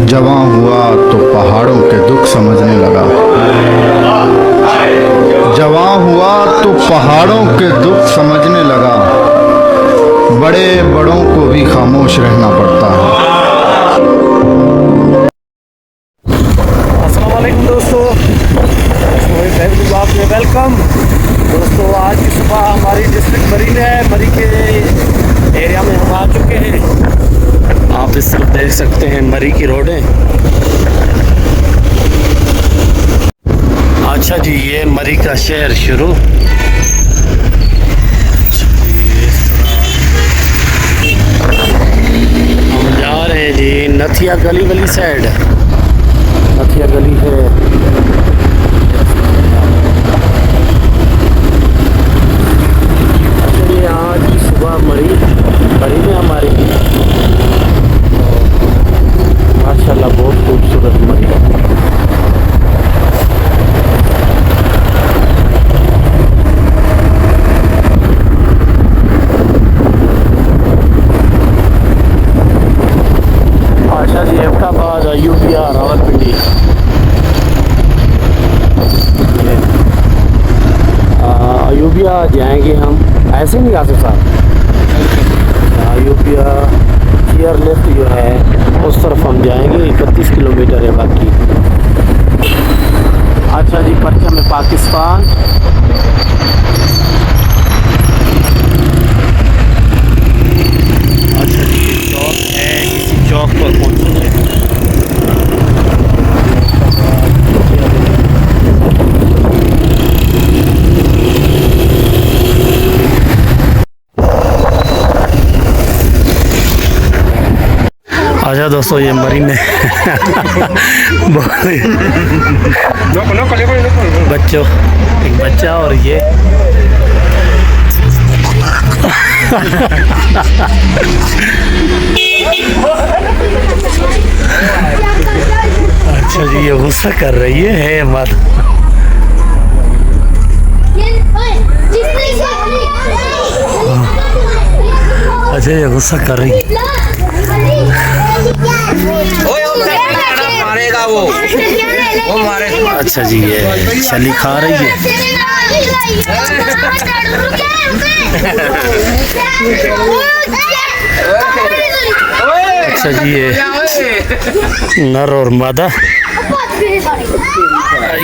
जवां हुआ तो पहाड़ों के दुख समझने लगा। जवां हुआ तो पहाड़ों के दुख समझने लगा। बड़े बड़ों को भी खामोश रहना पड़ता है। अस्सलाम वालेकुम दोस्तों, फैमिली ब्लॉग में वेलकम। दोस्तों आज की सुबह हमारी डिस्ट्रिक्ट मरी है, मरी के एरिया में हम आ चुके हैं। आप इस तरफ देख सकते हैं मरी की रोडें। अच्छा जी, ये मरी का शहर शुरू। हम जा रहे हैं जी नथिया गली वाली साइड। नथिया गली है। चलिए आज की सुबह मरी में हमारी माशाल्लाह बहुत खूबसूरत मरी। अच्छा जी, अहमदाबाद, अयूबिया, रावलपिंडी। अयूबिया जाएंगे हम, ऐसे नहीं आ सकते साहब। अयूबिया चेयर लिफ्ट जो है उस तरफ हम जाएंगे, 31 किलोमीटर है बाकी। अच्छा जी, परचम में पाकिस्तान। अच्छा जी, ये चौक है, इसी चौक पर पहुँचेंगे। अच्छा दोस्तों, ये मरी में बच्चों, एक बच्चा और ये अच्छा जी, ये गुस्सा कर रही है मत। अच्छा, ये गुस्सा कर रही है। मारेगा वो मारेगा। अच्छा जी, ये छली खा रही है। अच्छा जी, ये नर और मादा।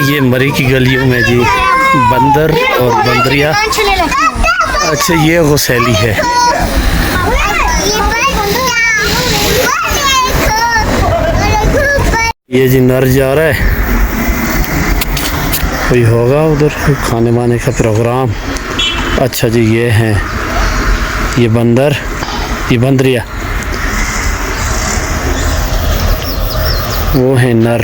ये मरी की गलियों में जी बंदर और बंदरिया। अच्छा, ये गुस्सैली है। ये जी नर जा रहा है, कोई होगा उधर खाने वाने का प्रोग्राम। अच्छा जी, ये हैं, ये बंदर, ये बंदरिया, वो है नर।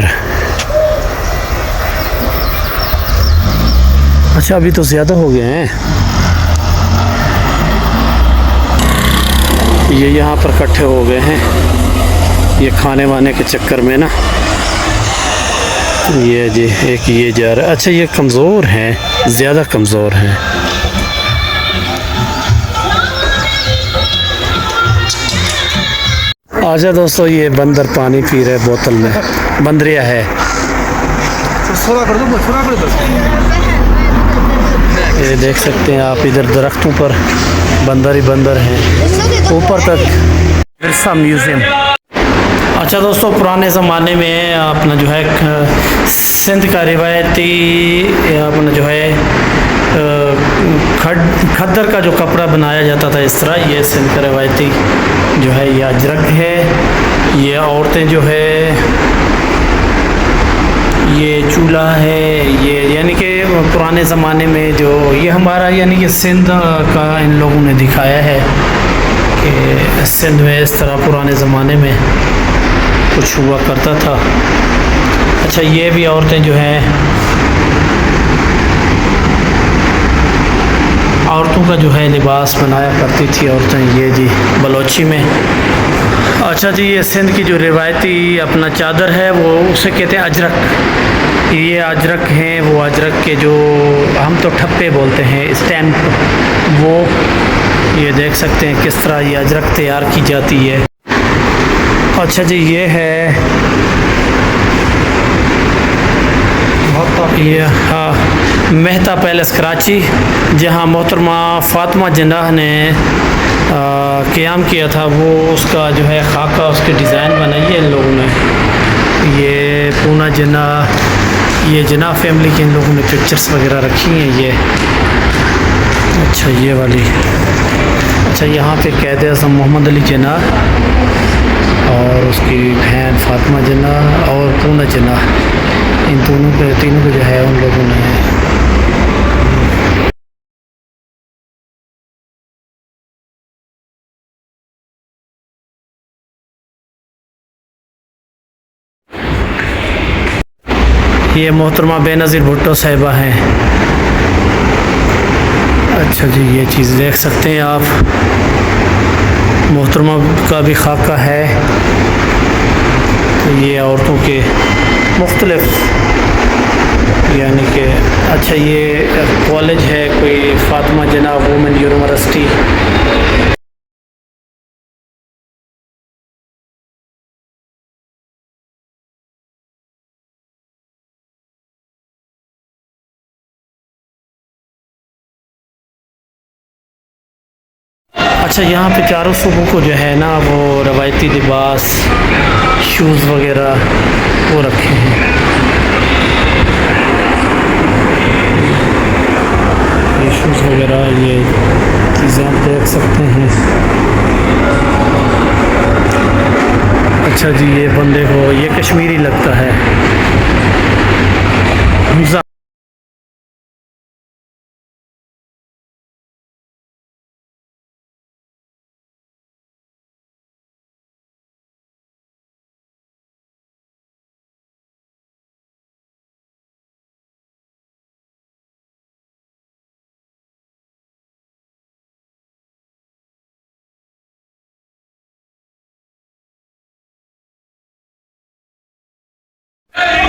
अच्छा, अभी तो ज़्यादा हो गए हैं। ये यहाँ पर इकट्ठे हो गए हैं, ये खाने वाने के चक्कर में ना। ये जी एक ये जा रहा है। अच्छा, ये कमज़ोर हैं, ज़्यादा कमज़ोर हैं। अच्छा दोस्तों, ये बंदर पानी पी रहे बोतल में, बंदरिया है। ये देख सकते हैं आप, इधर दरख्तों पर बंदर ही बंदर हैं, ऊपर तक विरसा म्यूज़ियम। अच्छा दोस्तों, पुराने ज़माने में अपना जो है सिंध का रिवायती अपना जो है खद्दर का जो कपड़ा बनाया जाता था इस तरह, ये सिंध का रिवायती जो है ये अजरक है। ये औरतें जो है ये चूल्हा है, ये यानी कि पुराने ज़माने में जो ये हमारा यानी कि सिंध का इन लोगों ने दिखाया है कि सिंध में इस तरह पुराने ज़माने में कुछ हुआ करता था। अच्छा, ये भी औरतें जो हैं, औरतों का जो है लिबास बनाया करती थी औरतें, ये जी बलोची में। अच्छा जी, ये सिंध की जो रिवायती अपना चादर है वो उसे कहते हैं अजरक। ये अजरक हैं, वो अजरक के जो हम तो ठप्पे बोलते हैं, स्टैम्प, वो ये देख सकते हैं किस तरह ये अजरक तैयार की जाती है। अच्छा जी, ये है ये हाँ मेहता पैलेस कराची, जहाँ मोहतरमा फ़ातिमा जिन्नाह ने क़याम किया था। वो उसका जो है खाका, उसके डिज़ाइन बनाई है इन लोगों ने। ये पूना जिन्नाह, ये जिन्नाह फैमिली की इन लोगों ने पिक्चर्स वगैरह रखी हैं ये। अच्छा ये वाली, अच्छा यहाँ पे क़ायद आज़म मोहम्मद अली जिन्नाह और उसकी बहन फ़ातिमा जिन्नाह और पूना जिन्नाह, इन दोनों को, तीनों को जो है उन लोगों ने ये मोहतरमा बेनज़ीर भुट्टो साहिबा हैं। अच्छा जी, ये चीज़ देख सकते हैं आप, मोहतरमा का भी खाका है। तो ये औरतों के मुख्तलिफ यानी कि, अच्छा ये कॉलेज है कोई, फ़ातिमा जिन्नाह वुमेन यूनिवर्सिटी। अच्छा यहाँ पे चारों सूबों को जो है ना वो रवायती लिबास, शूज़ वगैरह वो रखे हैं। ये शूज़ वगैरह, ये चीज़ें आप देख सकते हैं। अच्छा जी, ये बंदे को ये कश्मीरी लगता है।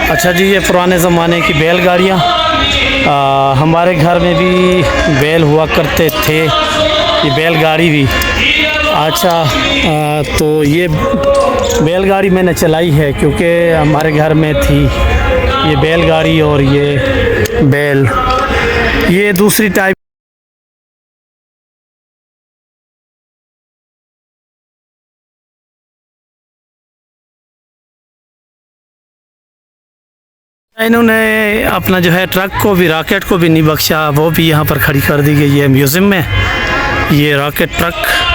अच्छा जी, ये पुराने ज़माने की बैलगाड़ियाँ, हमारे घर में भी बैल हुआ करते थे, ये बैलगाड़ी भी। अच्छा तो ये बैलगाड़ी मैंने चलाई है क्योंकि हमारे घर में थी ये बैलगाड़ी और ये बैल, ये दूसरी टाइप। इन्होंने अपना जो है ट्रक को भी, रॉकेट को भी नहीं बख्शा, वो भी यहाँ पर खड़ी कर दी गई है म्यूज़ियम में, ये रॉकेट ट्रक।